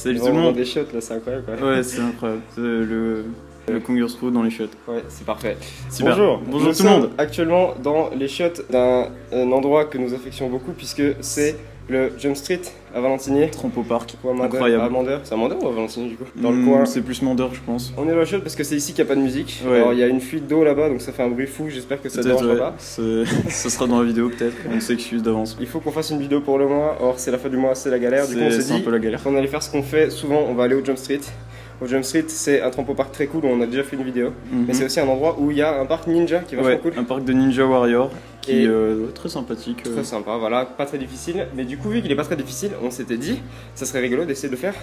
Salut tout le monde. Des shots là, c'est incroyable quoi. Ouais, c'est incroyable. Le Congur Screw dans les shots. Ouais, c'est parfait. Super. Bonjour. Bonjour tout le monde. Actuellement dans les shots d'un endroit que nous affectionnons beaucoup puisque c'est le Jump Street à Valentinier. Trompe au parc. Incroyable. À Mandeur. C'est à Mandeur ou à Valentinier du coup? Dans le coin. C'est plus Mandeur je pense. On est dans le shot parce que c'est ici qu'il n'y a pas de musique. Ouais. Alors il y a une fuite d'eau là-bas donc ça fait un bruit fou. J'espère que ça ne dérangera pas. Ça sera dans la vidéo peut-être. On s'excuse d'avance. Il faut qu'on fasse une vidéo pour le mois. Or c'est la fin du mois, c'est la galère. Du coup on s'est dit un peu la galère. qu'on allait faire ce qu'on fait souvent. On va aller au Jump Street. Au Jump Street, c'est un trampo-park très cool où on a déjà fait une vidéo. Mais c'est aussi un endroit où il y a un parc ninja qui est vachement cool. Un parc de Ninja Warrior qui est très sympathique. Très sympa, voilà, pas très difficile. Mais du coup, vu qu'il est pas très difficile, on s'était dit, ça serait rigolo d'essayer de le faire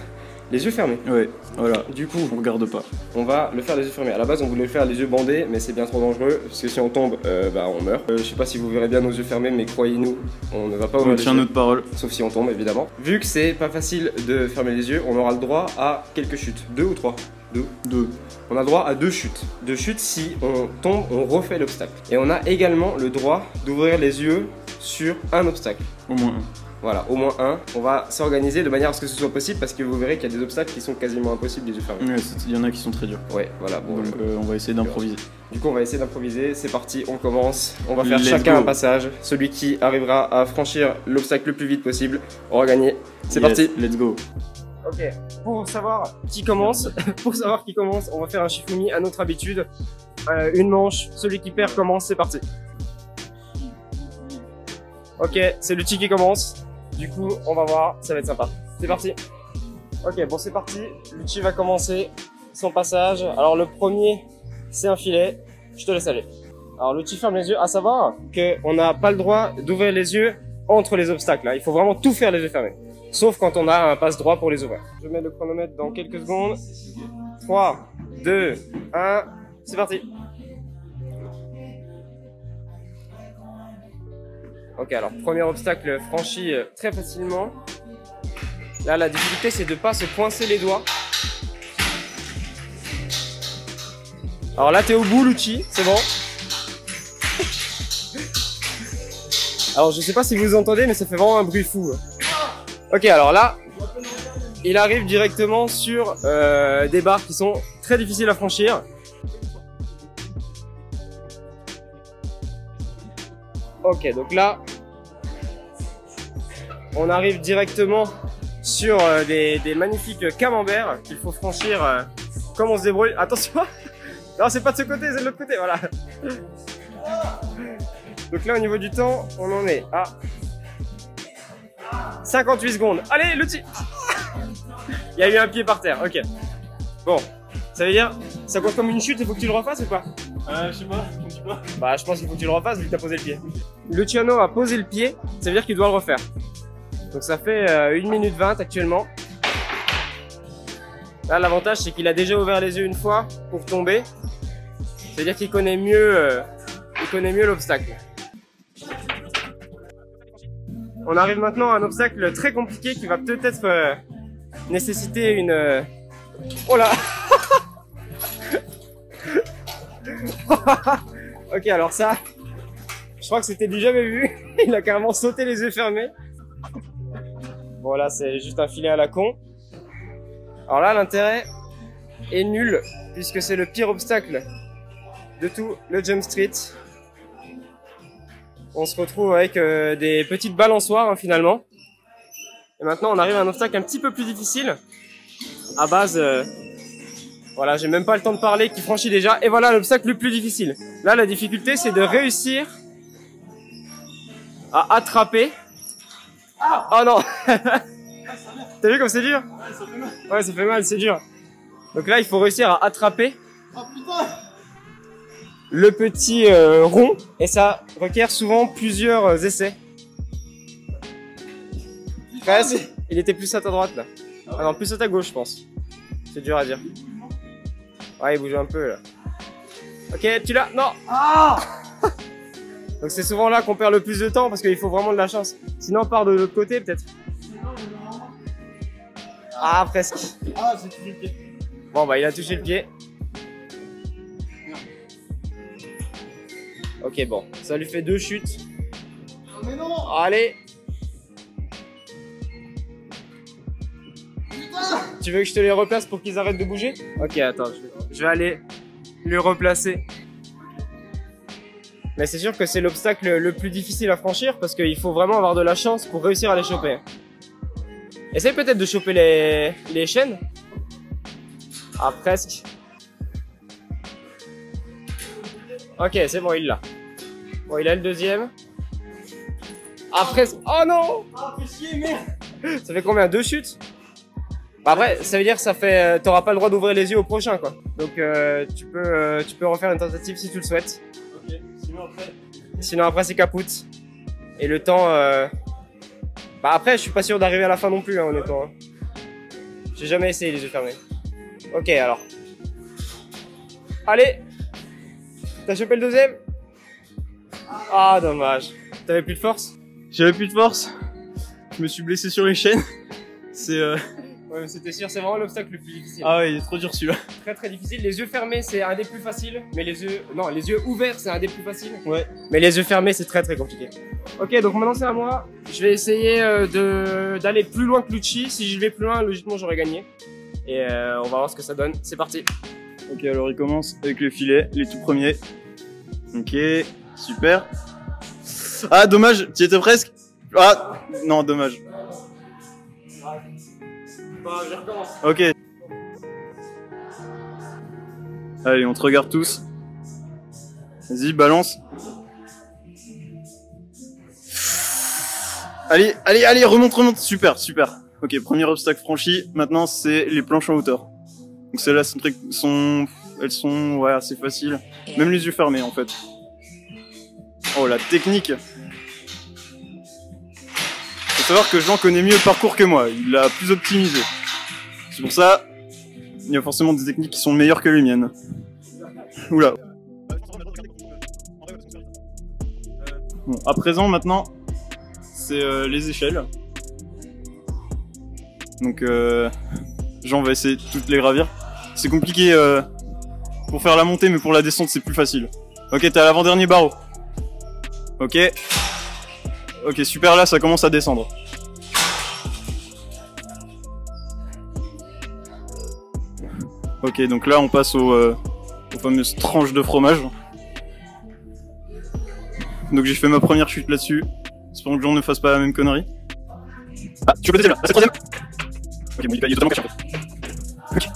les yeux fermés. Ouais, voilà. Du coup, on regarde pas. On va le faire les yeux fermés. À la base, on voulait le faire les yeux bandés, mais c'est bien trop dangereux parce que si on tombe, on meurt. Je sais pas si vous verrez bien nos yeux fermés, mais croyez-nous, on ne va pas ouvrir les yeux. On tient notre parole. Sauf si on tombe, évidemment. Vu que c'est pas facile de fermer les yeux, on aura le droit à quelques chutes. 2 ou 3? Deux. On a le droit à 2 chutes. 2 chutes, si on tombe, on refait l'obstacle. Et on a également le droit d'ouvrir les yeux sur un obstacle. Au moins un. Voilà, au moins un. On va s'organiser de manière à ce que ce soit possible parce que vous verrez qu'il y a des obstacles qui sont quasiment impossibles les yeux fermés. Ouais, il y en a qui sont très durs. Ouais, voilà. Bon, donc on va essayer d'improviser. Du coup, on va essayer d'improviser. C'est parti, on commence. On va faire chacun un passage. Celui qui arrivera à franchir l'obstacle le plus vite possible aura gagné. C'est parti. Let's go. Ok, pour savoir qui commence, on va faire un Shifumi à notre habitude. Une manche, celui qui perd commence, c'est parti. Ok, c'est Luchi qui commence. Du coup, on va voir, ça va être sympa. C'est parti. Ok, bon c'est parti. Luchi va commencer son passage. Alors le premier, c'est un filet. Je te laisse aller. Alors Luchi ferme les yeux. À savoir qu'on n'a pas le droit d'ouvrir les yeux entre les obstacles. Hein. Il faut vraiment tout faire les yeux fermés. Sauf quand on a un passe droit pour les ouvrir. Je mets le chronomètre dans quelques secondes. 3, 2, 1, c'est parti. Ok, alors premier obstacle franchi très facilement. Là, la difficulté, c'est de ne pas se coincer les doigts. Alors là, t'es au bout, Luchi, c'est bon. Alors, je sais pas si vous entendez, mais ça fait vraiment un bruit fou. Ok, alors là, il arrive directement sur des barres qui sont très difficiles à franchir. Ok, donc là, on arrive directement sur des magnifiques camemberts qu'il faut franchir comme on se débrouille. Attention! Non, c'est pas de ce côté, c'est de l'autre côté, voilà. Donc là, au niveau du temps, on en est à 58 secondes. Allez, Luchi! Il y a eu un pied par terre, ok. Bon, ça veut dire, ça compte comme une chute, il faut que tu le refasses ou pas? Je sais pas, je pense pas. Bah, je pense qu'il faut que tu le refasses vu que t'as posé le pied. Luciano a posé le pied, ça veut dire qu'il doit le refaire. Donc ça fait 1 minute 20 actuellement. Là, l'avantage, c'est qu'il a déjà ouvert les yeux une fois pour tomber. Ça veut dire qu'il connaît mieux l'obstacle. On arrive maintenant à un obstacle très compliqué qui va peut-être nécessiter une... Oh là. Ok, alors ça, je crois que c'était du jamais vu. Il a carrément sauté les yeux fermés. Bon là, c'est juste un filet à la con. Alors là, l'intérêt est nul puisque c'est le pire obstacle de tout le Jump Street. On se retrouve avec des petites balançoires hein, finalement. Et maintenant, on arrive à un obstacle un petit peu plus difficile. À base, voilà, j'ai même pas le temps de parler, qui franchit déjà. Et voilà l'obstacle le plus difficile. Là, la difficulté, c'est de réussir à attraper. Oh non. T'as vu comme c'est dur? Ouais, ça fait mal. Ouais, ça fait mal, c'est dur. Donc là, il faut réussir à attraper le petit rond. Et ça requiert souvent plusieurs essais. Presque. Il était plus à ta droite là. Ah non, plus à ta gauche, je pense. C'est dur à dire. Ouais, il bouge un peu là. Ok, tu l'as? Non. Ah. Donc c'est souvent là qu'on perd le plus de temps parce qu'il faut vraiment de la chance. Sinon, on part de l'autre côté peut-être. Ah, presque. Ah, j'ai touché le pied. Bon, bah il a touché le pied. Ok, bon, ça lui fait 2 chutes. Mais non. Allez. Putain. Tu veux que je te les replace pour qu'ils arrêtent de bouger? Ok, attends, je vais aller le replacer. Mais c'est sûr que c'est l'obstacle le plus difficile à franchir parce qu'il faut vraiment avoir de la chance pour réussir à les choper. Essaye peut-être de choper les chaînes. Ah, presque. Ok, c'est bon, il l'a. Bon, il a le deuxième. Ah, presque. Oh non! Ah, fais chier, merde. Ça fait combien? 2 chutes? Bah après, ça veut dire que ça fait, t'auras pas le droit d'ouvrir les yeux au prochain, quoi. Donc tu peux refaire une tentative si tu le souhaites. Ok, sinon après. Sinon après c'est capoute. Et le temps, bah après je suis pas sûr d'arriver à la fin non plus, hein, honnêtement. Hein. J'ai jamais essayé les yeux fermés. Ok alors. Allez. T'as chopé le deuxième? Ah dommage. T'avais plus de force? J'avais plus de force. Je me suis blessé sur les chaînes. C'est Ouais, mais c'était sûr, c'est vraiment l'obstacle le plus difficile. Ah ouais, il est trop dur celui-là. Très très difficile. Les yeux fermés, c'est un des plus faciles. Mais les yeux ouverts, c'est un des plus faciles. Ouais. Mais les yeux fermés, c'est très très compliqué. Ok, donc maintenant c'est à moi. Je vais essayer d'aller plus loin que Lucci. Si je vais plus loin, logiquement, j'aurais gagné. Et on va voir ce que ça donne. C'est parti. Ok, alors il commence avec le filet, les tout premiers. Ok, super. Ah, dommage, tu y étais presque. Ah, non, dommage. Bah, je recommence. Ok. Allez, on te regarde tous. Vas-y, balance. Allez, allez, allez, remonte, remonte. Super, super. Ok, premier obstacle franchi. Maintenant, c'est les planches en hauteur. Donc celles-là elles sont ouais, assez faciles. Même les yeux fermés, en fait. Oh, la technique. Faut savoir que Jean connaît mieux le parcours que moi. Il l'a plus optimisé. C'est pour ça, il y a forcément des techniques qui sont meilleures que les miennes. Oula. Bon, à présent, maintenant, c'est les échelles. Donc, Jean va essayer de toutes les gravir. C'est compliqué pour faire la montée, mais pour la descente, c'est plus facile. Ok, t'es à l'avant-dernier barreau. Ok. Ok, super, là, ça commence à descendre. Ok, donc là, on passe aux fameuses tranches de fromage. Donc j'ai fait ma première chute là-dessus. Espérons que Jean ne fasse pas la même connerie. Ah, tu peux le deuxième là, c'est le troisième. Ok, bon, il est totalement caché en fait.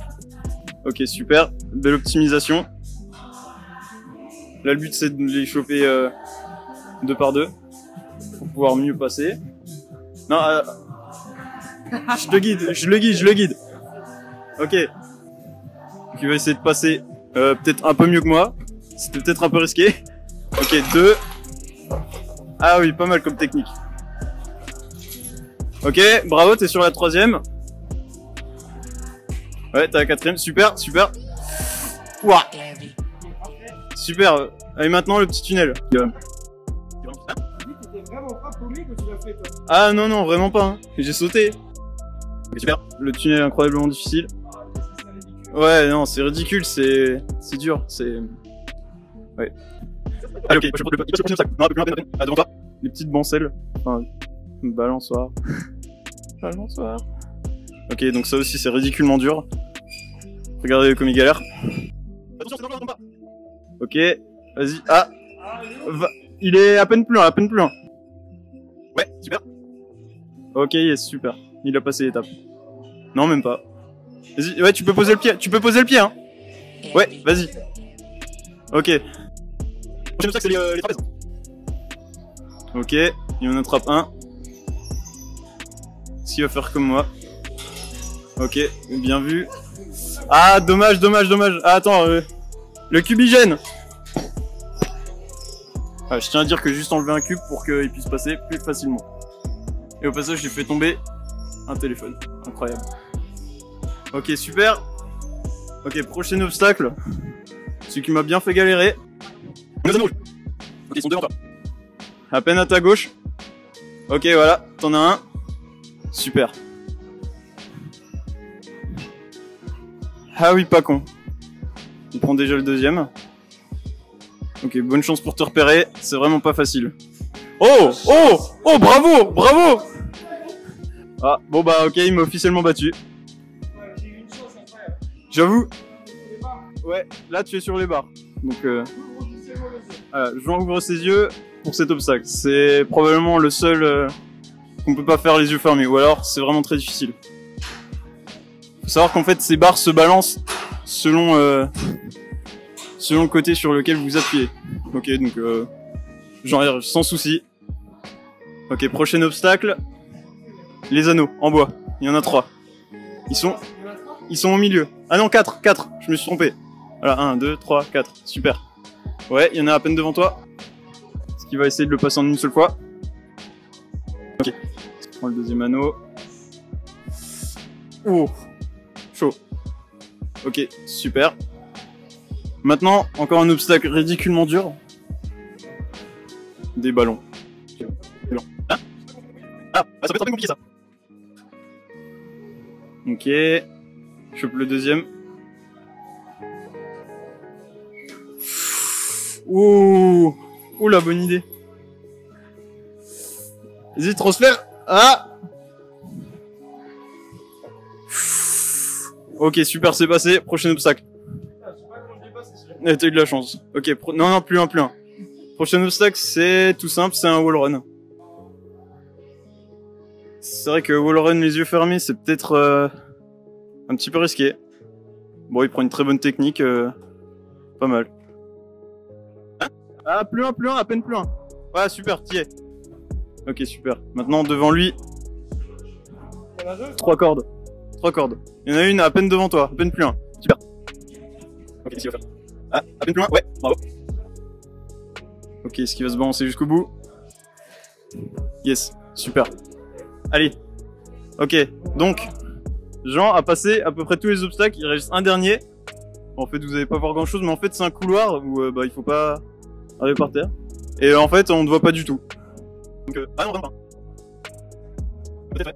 Ok, super, belle optimisation. Là, le but c'est de les choper 2 par 2 pour pouvoir mieux passer. Non, je le guide. Ok. Donc il va essayer de passer peut-être un peu mieux que moi. C'était peut-être un peu risqué. Ok, 2. Ah oui, pas mal comme technique. Ok, bravo, t'es sur la 3e. Ouais, t'es à la 4e, super, super. Ouah. Super, allez maintenant le petit tunnel. Ah non, non, vraiment pas, hein. J'ai sauté. Okay, super, le tunnel est incroyablement difficile. Ouais, non, c'est ridicule, c'est dur, c'est... Ouais. Allez, ok, je prends le prochain obstacle. Non, un peu plus loin, devant toi. Les petites bancelles. Enfin, balançoire. Balançoire. Ok, donc ça aussi, c'est ridiculement dur. Regardez comme il galère. Attention, c'est dangereux, pas. Ok, vas-y. Ah, il est à peine plus loin, à peine plus loin. Ouais, super. Ok, yes, super. Il a passé l'étape. Non, même pas. Vas-y, ouais, tu peux poser le pied, hein. Ouais, vas-y. Ok. Le prochain obstacle, c'est les trapèzes. Ok, il en attrape un. Est-ce qu'il va faire comme moi? Ok, bien vu. Ah, dommage, dommage, dommage. Ah, attends, le cubigène. Ah, je tiens à dire que j'ai juste enlevé un cube pour qu'il puisse passer plus facilement. Et au passage, j'ai fait tomber un téléphone. Incroyable. Ok, super. Ok, prochain obstacle. Ce qui m'a bien fait galérer. Ok, ils sont devant toi. À peine à ta gauche. Ok, voilà, t'en as un. Super. Ah oui, pas con. On prend déjà le deuxième. Ok, bonne chance pour te repérer. C'est vraiment pas facile. Oh, oh, oh, bravo, bravo. Ah, bon bah ok, il m'a officiellement battu. J'avoue. Ouais, là tu es sur les barres. Donc voilà, Jean ouvre ses yeux pour cet obstacle. C'est probablement le seul qu'on peut pas faire les yeux fermés. Ou alors c'est vraiment très difficile. Faut savoir qu'en fait ces barres se balancent selon le côté sur lequel vous appuyez. Ok, donc j'en arrive sans souci. Ok, prochain obstacle. Les anneaux en bois. Il y en a 3. Ils sont au milieu. Ah non, 4, je me suis trompé. Voilà, 1, 2, 3, 4, super. Ouais, il y en a à peine devant toi. Ce qui va essayer de le passer en une seule fois. Ok, on prend le deuxième anneau. Oh, chaud. Ok, super. Maintenant, encore un obstacle ridiculement dur. Des ballons. Hein? Ah, ça peut être un peu compliqué ça. Ok, chope le deuxième. Ouh, ouh la bonne idée. Vas-y, transfert. Ah. Ok, super, c'est passé. Prochain obstacle. T'as eu de la chance. Ok, non, plus un. Prochain obstacle, c'est tout simple, c'est un wall run. C'est vrai que wall run les yeux fermés, c'est peut-être un petit peu risqué. Bon, il prend une très bonne technique, pas mal. Ah, plus un, à peine plus un. Ouais, super, t'y es. Ok, super. Maintenant, devant lui, 3 cordes. Il y en a une à peine devant toi, à peine plus un. Super. Ok, qu'est-ce qu'il va faire? Ah, à peine plus un, ouais, bravo. Ok, est-ce qu'il va se balancer jusqu'au bout? Yes, super. Allez. Ok, donc, Jean a passé à peu près tous les obstacles, il reste un dernier. En fait, vous allez pas voir grand chose, mais en fait, c'est un couloir où il faut pas arriver par terre. Et en fait, on ne voit pas du tout. Donc, ah non, vraiment pas. Peut-être.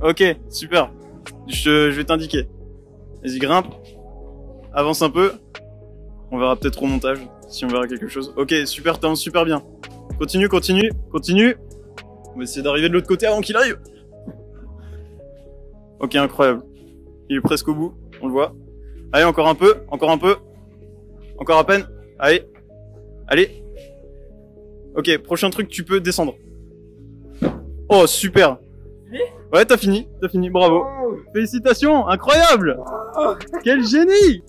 Ok, super. Je vais t'indiquer. Vas-y, grimpe. Avance un peu. On verra peut-être au montage si on verra quelque chose. Ok, super, t'avances super bien. Continue. On va essayer d'arriver de l'autre côté avant qu'il arrive. Ok, incroyable. Il est presque au bout, on le voit. Allez, encore un peu. Encore à peine. Allez. Ok, prochain truc, tu peux descendre. Oh, super. Ouais, t'as fini, bravo. Félicitations, incroyable. Quel génie.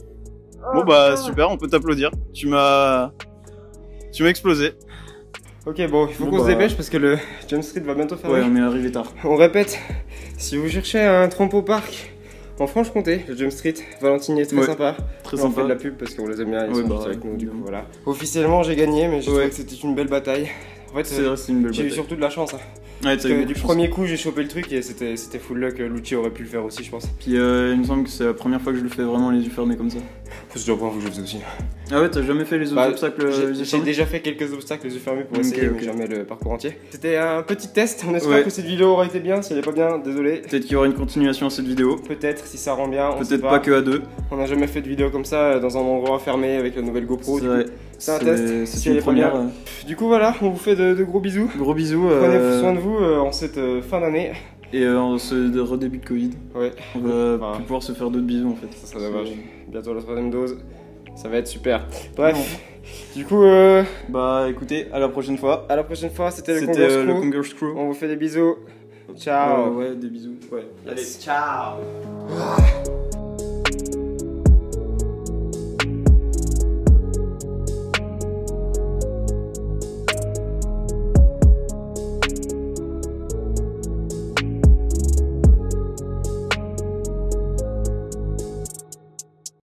Bon bah super, on peut t'applaudir. Tu m'as explosé. Ok, bon, il faut qu'on se dépêche parce que le Jump Street va bientôt fermer. Ouais, on est arrivé tard. On répète, si vous cherchez un trampo-parc en Franche-Comté, le Jump Street, Valentinier, très sympa. Très on sympa. fait de la pub parce qu'on les aime bien, ils sont juste avec nous, du coup, évidemment. voilà. Officiellement, j'ai gagné, mais j'ai trouvé que c'était une belle bataille. En fait, C'est vrai, c'est une belle j'ai eu bataille. surtout de la chance. Hein. Ouais, Parce que du premier coup, j'ai chopé le truc et c'était full luck. Lucci aurait pu le faire aussi, je pense. Puis il me semble que c'est la première fois que je le fais vraiment les yeux fermés comme ça. C'est déjà pour vous que je le faisais aussi. Ah ouais, t'as jamais fait les autres obstacles les yeux J'ai fermés? déjà fait quelques obstacles les yeux fermés pour essayer, ok. mais jamais le parcours entier. C'était un petit test, on espère que cette vidéo aura été bien. Si elle est pas bien, désolé. Peut-être qu'il y aura une continuation à cette vidéo. Peut-être si ça rend bien. Peut-être pas que à 2. On n'a jamais fait de vidéo comme ça dans un endroit fermé avec la nouvelle GoPro. C'est vrai. C'est un test. C'est Si elle une est pas bien. première. Du coup, voilà, on vous fait de gros bisous. Gros bisous. Prenez soin de vous en cette fin d'année. Et en ce redébut de Covid. Ouais. On va plus pouvoir se faire d'autres bisous en fait. Ça serait dommage. Bientôt la 3ème dose. Ça va être super. Bref. Du coup, bah écoutez, à la prochaine fois. à la prochaine fois, c'était le C'était Converse le Crew. Converse Crew. On vous fait des bisous. Ciao. Ouais, des bisous. Ouais. Allez, ciao.